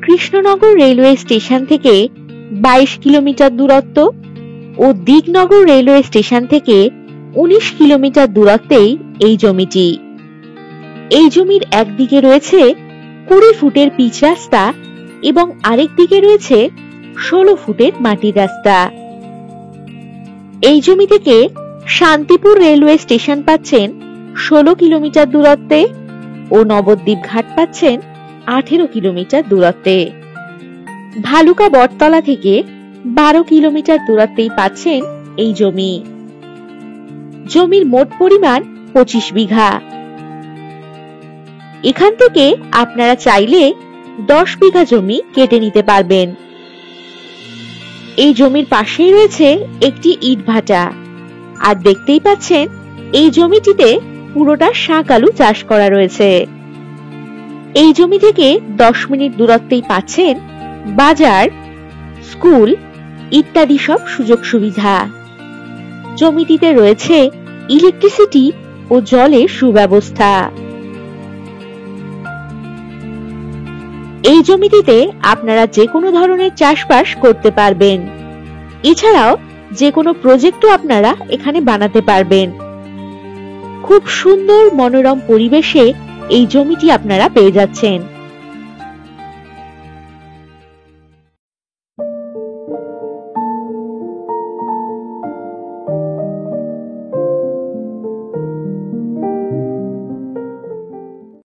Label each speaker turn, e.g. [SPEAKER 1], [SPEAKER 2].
[SPEAKER 1] Krishnanagar railway station থেকে 22 kilometre দূরত্ব ও Dignagar railway station থেকে 19 কিলোমিটার দূরত্বেই এই জমিটি। এই জমির একদিকে রয়েছে 20 ফুটের পিচ রাস্তা এবং আরেক দিকে রয়েছে 16 ফুটের মাটির রাস্তা। এই জমি থেকে শান্তিপুর রেলওয়ে স্টেশন পাচ্ছেন 16 কিলোমিটার দূরত্বে ও নবদ্বীপ ঘাট পাচ্ছেন 18 কিলোমিটার দূরত্বে। ভালুকা বটতলা থেকে 12 কিলোমিটার দূরত্বেই পাচ্ছেন এই জমি। জমির মোট পরিমাণ 25 বিঘা। এখান থেকে আপনারা চাইলে 10 বিঘা জমি কেটে নিতে পারবেন। এই জমির পাশেই রয়েছে একটি ইটভাটা, আর দেখতেই পাচ্ছেন এই জমিটিতে পুরোটা শাক আলু চাষ করা রয়েছে। এই জমি থেকে 10 মিনিট দূরত্বেই পাচ্ছেন বাজার, স্কুল ইত্যাদি সব সুযোগ সুবিধা। জমিটিতে রয়েছে ইলেকট্রিসিটি ও জলের সুব্যবস্থা। এই জমিটিতে আপনারা যে কোনো ধরনের চাষবাস করতে পারবেন। এছাড়াও যে কোনো প্রজেক্টও আপনারা এখানে বানাতে পারবেন। খুব সুন্দর মনোরম পরিবেশে এই জমিটি আপনারা পেয়ে যাচ্ছেন।